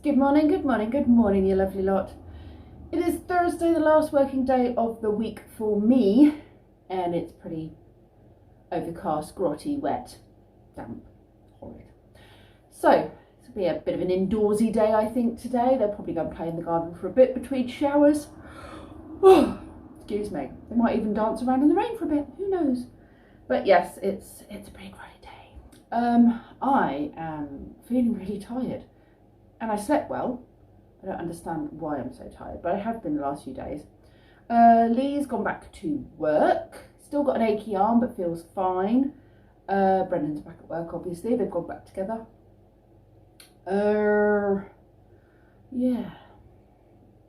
Good morning, good morning, good morning, you lovely lot. It is Thursday, the last working day of the week for me, and it's pretty overcast, grotty, wet, damp, horrid. So, it'll be a bit of an indoorsy day, I think, today. They'll probably go and play in the garden for a bit between showers. Oh, excuse me. They might even dance around in the rain for a bit, who knows? But yes, it's a pretty grotty day. I am feeling really tired. And I slept well. I don't understand why I'm so tired, but I have been the last few days. Lee's gone back to work. Still got an achy arm, but feels fine. Brendan's back at work, obviously. They've gone back together. Yeah.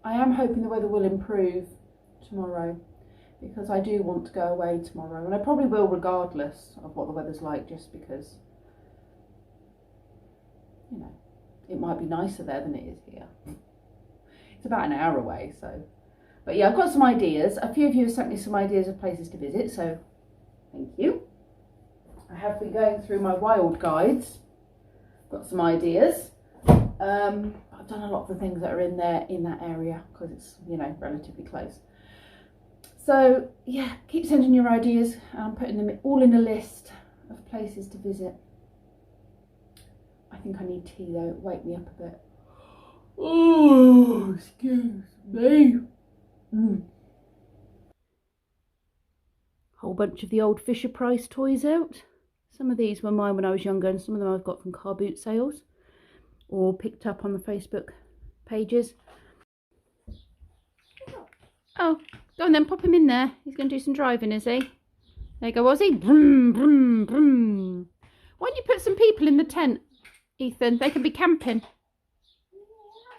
I am hoping the weather will improve tomorrow, because I do want to go away tomorrow. And I probably will regardless of what the weather's like, just because, you know, it might be nicer there than it is here. It's about an hour away, so. But yeah, I've got some ideas. A few of you have sent me some ideas of places to visit, so thank you. I have been going through my wild guides. Got some ideas. I've done a lot of the things that are in there in that area, because it's, you know, relatively close. So yeah, keep sending your ideas. I'm putting them all in a list of places to visit. I think I need tea though, wake me up a bit. Oh, excuse me. Whole bunch of the old Fisher Price toys out. Some of these were mine when I was younger, and some of them I've got from car boot sales or picked up on the Facebook pages. Oh, go on then, pop him in there. He's going to do some driving, is he? There you go, was he? Vroom, vroom, vroom. Why don't you put some people in the tent, Ethan? They can be camping.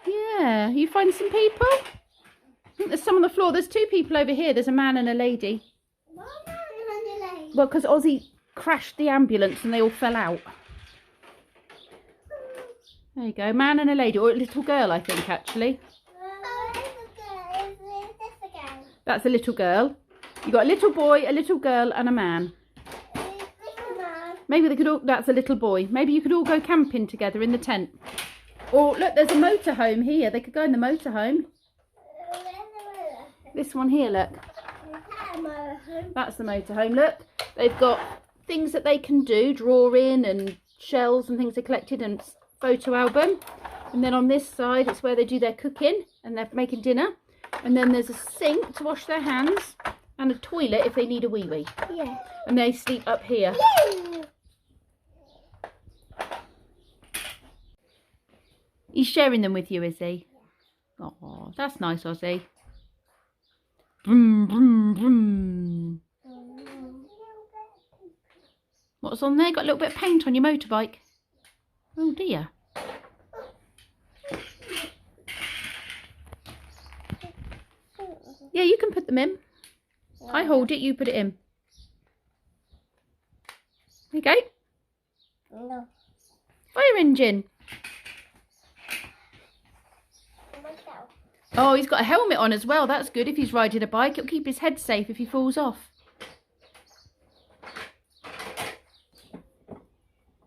Yeah, you find some people? I think there's some on the floor. There's two people over here. There's a man and a lady. Well, because Ozzy crashed the ambulance and they all fell out. There you go, man and a lady, or a little girl, I think, actually. That's a little girl. You got a little boy, a little girl, and a man. Maybe they could all. That's a little boy. Maybe you could all go camping together in the tent. Or look, there's a motorhome here. They could go in the motorhome. This one here, look. That's the motorhome. Look, they've got things that they can do, drawing and shells and things they collected, and photo album. And then on this side, it's where they do their cooking and they're making dinner. And then there's a sink to wash their hands and a toilet if they need a wee-wee. Yeah. And they sleep up here. Yeah. He's sharing them with you, is he? Yeah. Oh, that's nice, Ozzy. Vroom, vroom, vroom. What's on there? Got a little bit of paint on your motorbike. Oh dear. Yeah, you can put them in. I hold it, you put it in. There you go. No. Fire engine. Oh, he's got a helmet on as well. That's good if he's riding a bike. It'll keep his head safe if he falls off.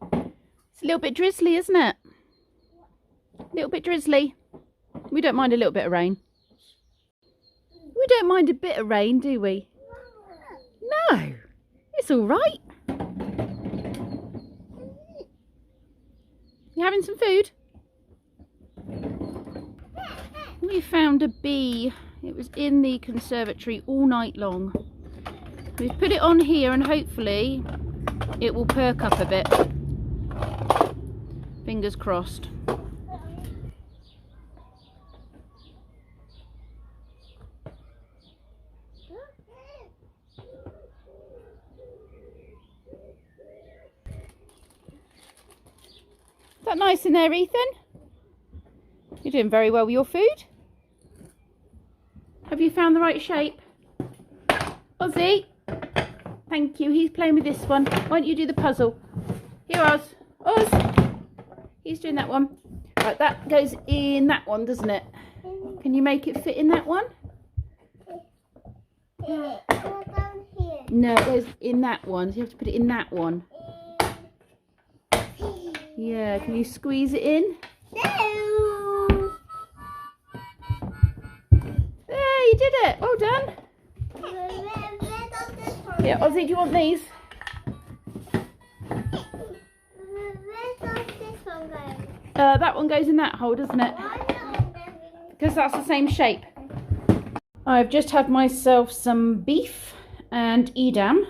It's a little bit drizzly, isn't it? A little bit drizzly. We don't mind a little bit of rain. We don't mind a bit of rain, do we? No, it's all right. You having some food? We found a bee. It was in the conservatory all night long. We've put it on here and hopefully it will perk up a bit. Fingers crossed. Is that nice in there, Ethan? You're doing very well with your food. Have you found the right shape? Ozzy, thank you. He's playing with this one. Why don't you do the puzzle? Here, Oz. Oz. He's doing that one. Right, that goes in that one, doesn't it? Can you make it fit in that one? No, it goes in that one. So you have to put it in that one. Yeah, can you squeeze it in? No. done. Yeah, Ozzy, do you want these? That one goes in that hole, doesn't it? Because that's the same shape. I've just had myself some beef and Edam,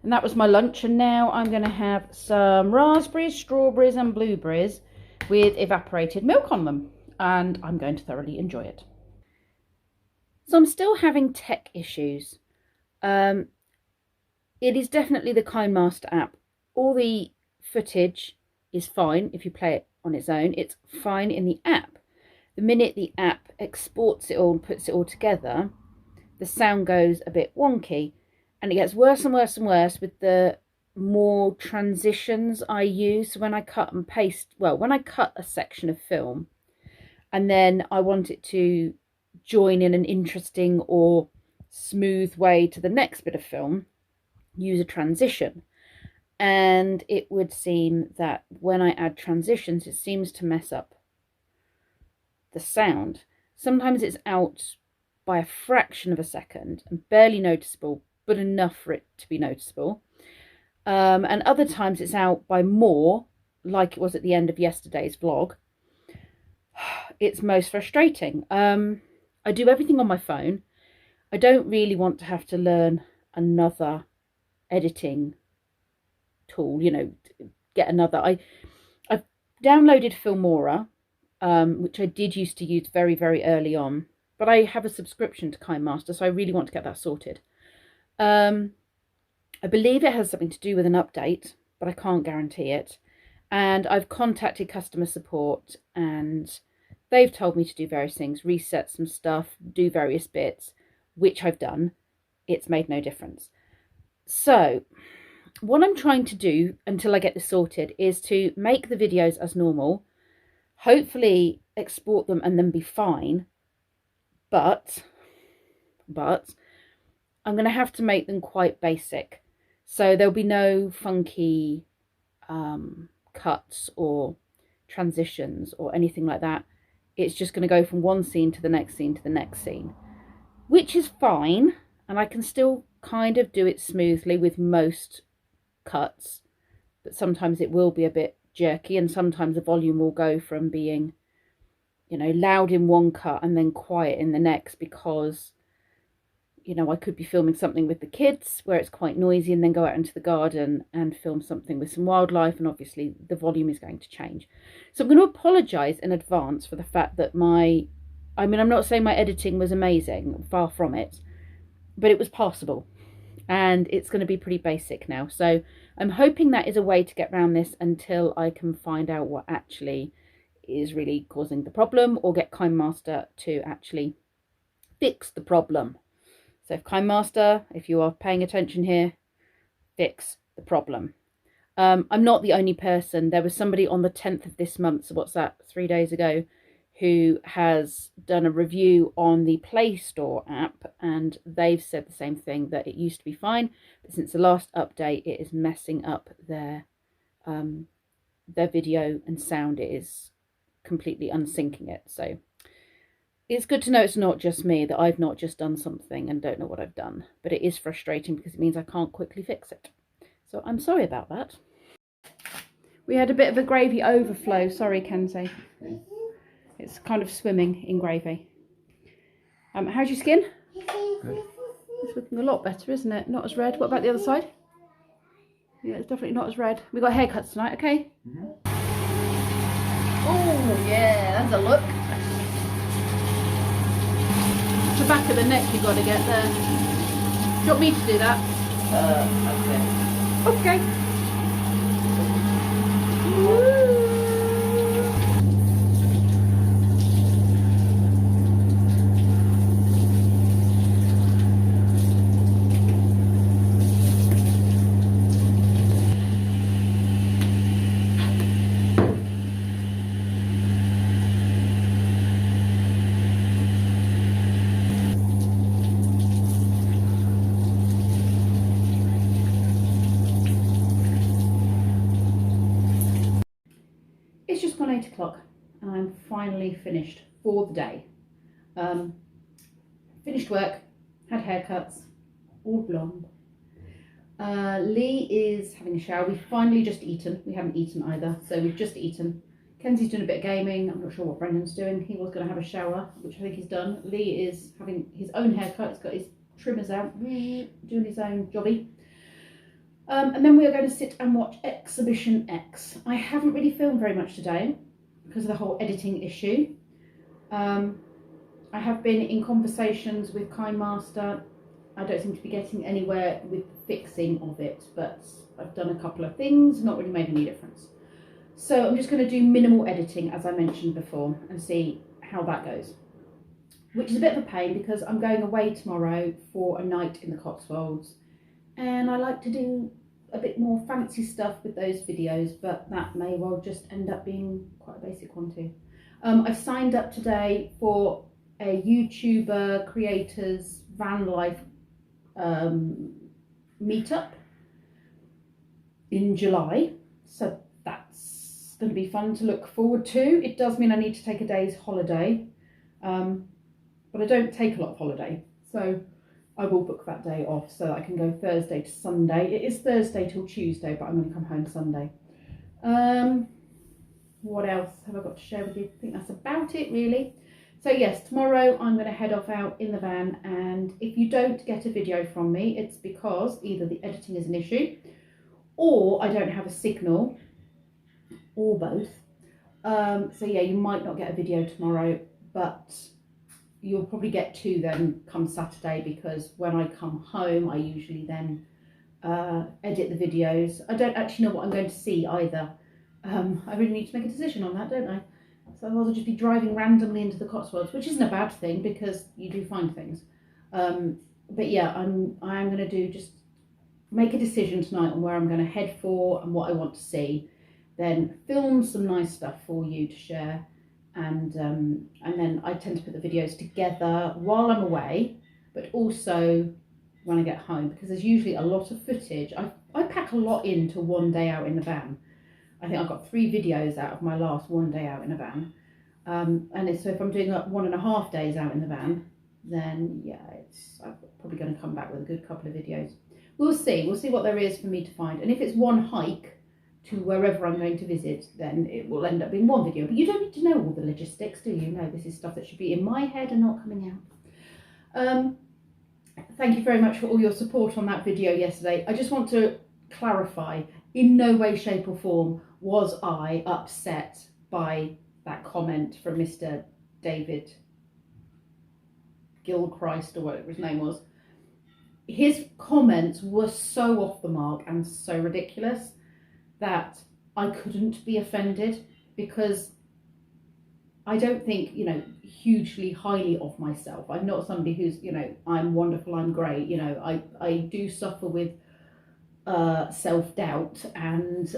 and that was my lunch, and now I'm going to have some raspberries, strawberries and blueberries with evaporated milk on them, and I'm going to thoroughly enjoy it. So I'm still having tech issues. It is definitely the KINEMASTER app. All the footage is fine if you play it on its own. It's fine in the app. The minute the app exports it all and puts it all together, the sound goes a bit wonky, and it gets worse and worse and worse with the more transitions I use. So when I cut and paste, well, when I cut a section of film and then I want it to join in an interesting or smooth way to the next bit of film, use a transition. And it would seem that when I add transitions, it seems to mess up the sound. Sometimes it's out by a fraction of a second and barely noticeable, but enough for it to be noticeable. And other times it's out by more, like it was at the end of yesterday's vlog. It's most frustrating. I do everything on my phone. I don't really want to have to learn another editing tool, you know, get another. I've downloaded Filmora, which I did used to use very, very early on, but I have a subscription to KINEMASTER, so I really want to get that sorted. I believe it has something to do with an update, but I can't guarantee it. And I've contacted customer support, and they've told me to do various things, reset some stuff, do various bits, which I've done. It's made no difference. So what I'm trying to do until I get this sorted is to make the videos as normal, hopefully export them and then be fine, but I'm going to have to make them quite basic. So there'll be no funky cuts or transitions or anything like that. It's just going to go from one scene to the next scene to the next scene, which is fine, and I can still kind of do it smoothly with most cuts, but sometimes it will be a bit jerky, and sometimes the volume will go from being, you know, loud in one cut and then quiet in the next, because, you know, I could be filming something with the kids where it's quite noisy and then go out into the garden and film something with some wildlife, and obviously the volume is going to change. So I'm going to apologise in advance for the fact that I'm not saying my editing was amazing, far from it, but it was passable. And it's going to be pretty basic now. So I'm hoping that is a way to get around this until I can find out what actually is really causing the problem, or get KINEMASTER to actually fix the problem. So if KINEMASTER, if you are paying attention here, fix the problem. I'm not the only person. There was somebody on the 10th of this month, so what's that, 3 days ago, who has done a review on the Play Store app, and they've said the same thing, that it used to be fine, but since the last update it is messing up their video and sound. It is completely unsyncing it. So it's good to know it's not just me, that I've not just done something and don't know what I've done, but it is frustrating because it means I can't quickly fix it. So I'm sorry about that. We had a bit of a gravy overflow, sorry Kenzie. It's kind of swimming in gravy. How's your skin? Good. It's looking a lot better, isn't it? Not as red. What about the other side? Yeah, it's definitely not as red. We got haircuts tonight, okay? Mm-hmm. Oh yeah, that's a look. The back of the neck you've got to get there. Do you want me to do that? Okay. Okay. Woo. It's just gone 8 o'clock and I'm finally finished for the day. Finished work, had haircuts, all blonde. Lee is having a shower. We've finally just eaten. We haven't eaten either, so we've just eaten. Kenzie's doing a bit of gaming. I'm not sure what Brendan's doing. He was going to have a shower, which I think he's done. Lee is having his own haircut. He's got his trimmers out, doing his own jobby. And then we are going to sit and watch Exhibition X. I haven't really filmed very much today because of the whole editing issue. I have been in conversations with KINEMASTER. I don't seem to be getting anywhere with the fixing of it, but I've done a couple of things, not really made any difference. So I'm just going to do minimal editing, as I mentioned before, and see how that goes. Which is a bit of a pain because I'm going away tomorrow for a night in the Cotswolds, and I like to do a bit more fancy stuff with those videos, but that may well just end up being quite a basic one too. I've signed up today for a YouTuber creators van life meetup in July, so that's going to be fun to look forward to. It does mean I need to take a day's holiday, but I don't take a lot of holiday, so I will book that day off so that I can go Thursday to Sunday. It is Thursday till Tuesday, but I'm going to come home Sunday. What else have I got to share with you? I think that's about it really. So yes, tomorrow I'm going to head off out in the van, and if you don't get a video from me, it's because either the editing is an issue or I don't have a signal, or both. So yeah, you might not get a video tomorrow, but you'll probably get two then come Saturday, because when I come home I usually then edit the videos. I don't actually know what I'm going to see either. I really need to make a decision on that, don't I? So I'll just be driving randomly into the Cotswolds, which isn't a bad thing because you do find things. But yeah, I am going to just make a decision tonight on where I'm going to head for and what I want to see. Then film some nice stuff for you to share. And then I tend to put the videos together while I'm away, but also when I get home, because there's usually a lot of footage. I pack a lot into one day out in the van. I think I've got 3 videos out of my last one day out in a van. So if I'm doing 1.5 days out in the van, then yeah, I'm probably going to come back with a good couple of videos. We'll see what there is for me to find. And if it's one hike to wherever I'm going to visit, then it will end up being one video. But you don't need to know all the logistics, do you? No, this is stuff that should be in my head and not coming out. Thank you very much for all your support on that video yesterday. I just want to clarify, in no way, shape or form was I upset by that comment from Mr. David Gilchrist, or whatever his name was. His comments were so off the mark and so ridiculous that I couldn't be offended, because I don't think, hugely highly of myself. I'm not somebody who's, I'm wonderful, I'm great. I do suffer with self-doubt and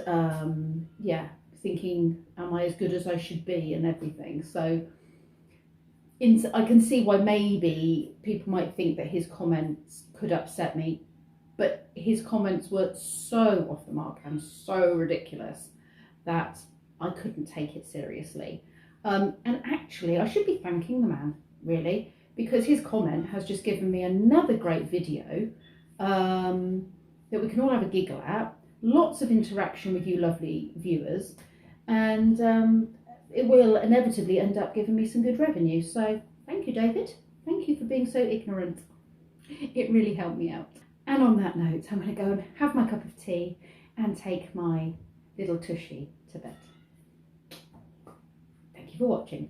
thinking, am I as good as I should be and everything. So I can see why maybe people might think that his comments could upset me, but his comments were so off the mark and so ridiculous that I couldn't take it seriously. And actually, I should be thanking the man, really, because his comment has just given me another great video that we can all have a giggle at. Lots of interaction with you lovely viewers, and it will inevitably end up giving me some good revenue. So thank you, David. Thank you for being so ignorant. It really helped me out. And on that note, I'm going to go and have my cup of tea and take my little tushy to bed. Thank you for watching.